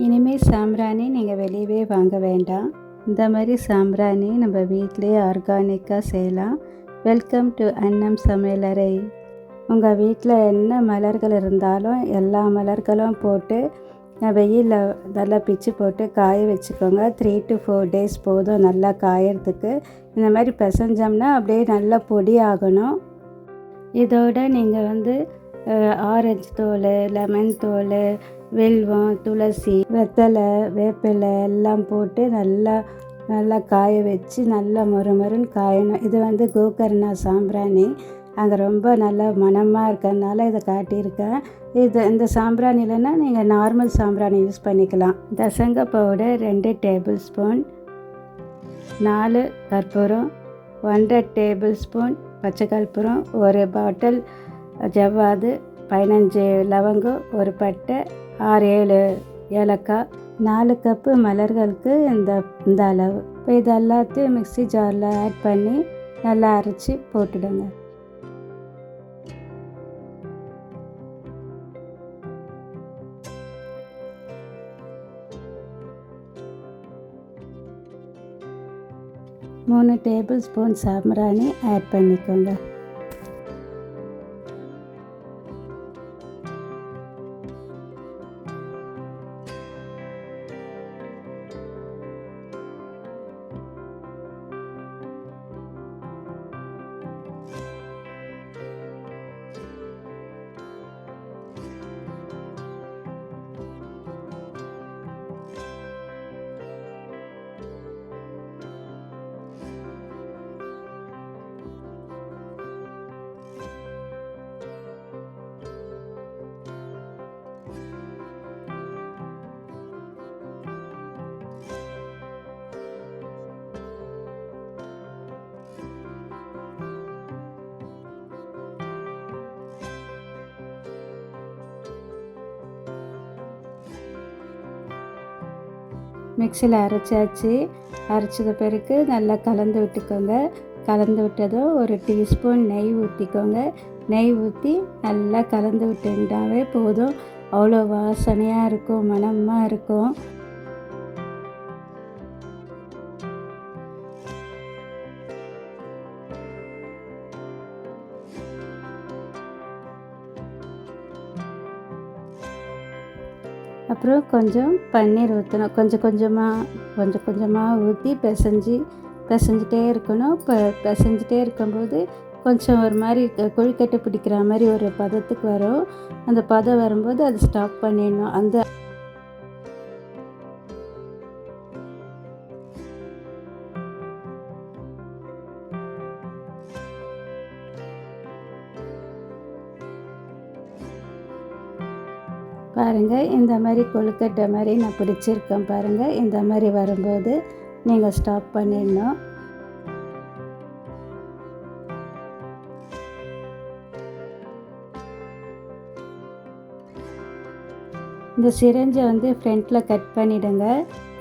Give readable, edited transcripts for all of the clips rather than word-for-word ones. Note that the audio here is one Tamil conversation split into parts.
இனிமேல் சாம்பிராணி நீங்கள் வெளியவே வாங்க வேண்டாம். இந்த மாதிரி சாம்பிராணி நம்ம வீட்டிலே ஆர்கானிக்காக செய்யலாம். வெல்கம் டு அன்னம் சமையலறை. உங்கள் வீட்டில் என்ன மலர்கள் இருந்தாலும் எல்லா மலர்களும் போட்டு வெயிலில் நல்லா பிச்சு போட்டு காய வச்சுக்கோங்க. 3 to 4 days போதும் நல்லா காயறதுக்கு. இந்த மாதிரி பிசைஞ்சோம்னா அப்படியே நல்லா பொடி ஆகணும். இதோட நீங்கள் ஆரஞ்சு தோல், லெமன் தோல், வில்வம், துளசி, வெத்தலை, வேப்பிலை எல்லாம் போட்டு நல்லா காய வச்சு நல்லா மொறுன்னு காயணும். இது கோகர்ணா சாம்பிராணி. அங்கே ரொம்ப நல்லா மணமாக இருக்கிறதுனால இதை காட்டியிருக்கேன். இந்த சாம்பிராணி இல்லைன்னா நீங்கள் நார்மல் சாம்பிராணி யூஸ் பண்ணிக்கலாம். தசங்க பவுடர் 2 டேபிள் ஸ்பூன், 4 கற்பூரம், 1.5 டேபிள் ஸ்பூன் பச்சை கற்பூரம், 1 பாட்டில் ஜவ்வாது, 15 லவங்கம், 1 பட்டை, 6-7 ஏலக்காய், 4 கப்பு மலர்களுக்கு இந்த அளவு. இப்போ இது எல்லாத்தையும் மிக்ஸி ஜாரில் ஆட் பண்ணி நல்லா அரைச்சி போட்டுடுங்க. மூணு டேபிள் ஸ்பூன் சாம்பிராணி ஆட் பண்ணிக்கோங்க. மிக்சியில் அரைச்சது பிறகு நல்லா கலந்து விட்டுக்கோங்க. கலந்து விட்டதும் 1 டீஸ்பூன் நெய் ஊற்றிக்கோங்க. நெய் ஊற்றி நல்லா கலந்து விட்டுட்டாவே போதும். அவ்வளோ வாசனையாக இருக்கும், மணமாக இருக்கும். அப்புறம் கொஞ்சம் பன்னீர் ஊற்றணும். கொஞ்சம் கொஞ்சமாக ஊற்றி பிசைஞ்சிட்டே இருக்கணும். இப்போ பிசைஞ்சிட்டே இருக்கும்போது கொஞ்சம் ஒரு மாதிரி கொழுக்கட்டை பிடிக்கிற மாதிரி ஒரு பதத்துக்கு வரும். அந்த பதம் வரும்போது அதை ஸ்டாப் பண்ணிடணும். பாருங்கள், இந்த மாதிரி கொழுக்கட்டை மாதிரி நான் பிடிச்சிருக்கேன் பாருங்கள். இந்த மாதிரி வரும்போது நீங்கள் ஸ்டாப் பண்ணிடணும். இந்த சிரஞ்சை ஃப்ரண்ட்டில் கட் பண்ணிவிடுங்க.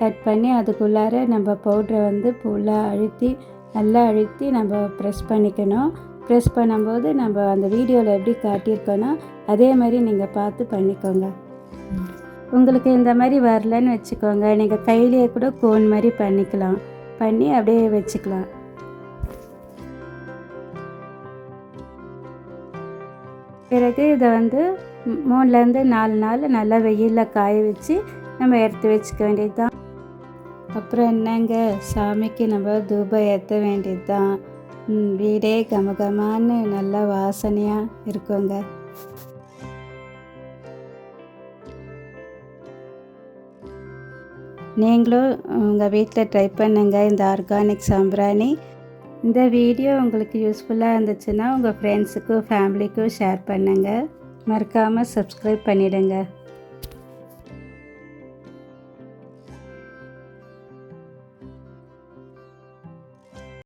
கட் பண்ணி அதுக்குள்ளார நம்ம பவுட்ரை ஃபுல்லாக நல்லா அழுத்தி நம்ம ப்ரெஸ் பண்ணிக்கணும். ப்ரெஸ் பண்ணும்போது நம்ம அந்த வீடியோவில் எப்படி காட்டியிருக்கோன்னா அதே மாதிரி நீங்கள் பார்த்து பண்ணிக்கோங்க. உங்களுக்கு இந்த மாதிரி வரலன்னு வச்சுக்கோங்க, நீங்கள் கையிலேயே கூட கோன் மாதிரி பண்ணிக்கலாம். பண்ணி அப்படியே வச்சுக்கலாம். பிறகு இதை 3 to 4 நாள் நல்லா வெயிலில் காய வச்சு நம்ம எடுத்து வச்சுக்க வேண்டியது தான். அப்புறம் என்னங்க, சாமிக்கு நம்ம தூபம் ஏற்ற வேண்டியது தான். வீடே கமகமான்னு நல்லா வாசனையாக இருக்குங்க. நீங்களும் உங்கள் வீட்டில் ட்ரை பண்ணுங்கள் இந்த ஆர்கானிக் சாம்பிராணி. இந்த வீடியோ உங்களுக்கு யூஸ்ஃபுல்லாக இருந்துச்சுன்னா உங்கள் ஃப்ரெண்ட்ஸுக்கும் ஃபேமிலிக்கும் ஷேர் பண்ணுங்கள். மறக்காமல் சப்ஸ்கிரைப் பண்ணிவிடுங்க.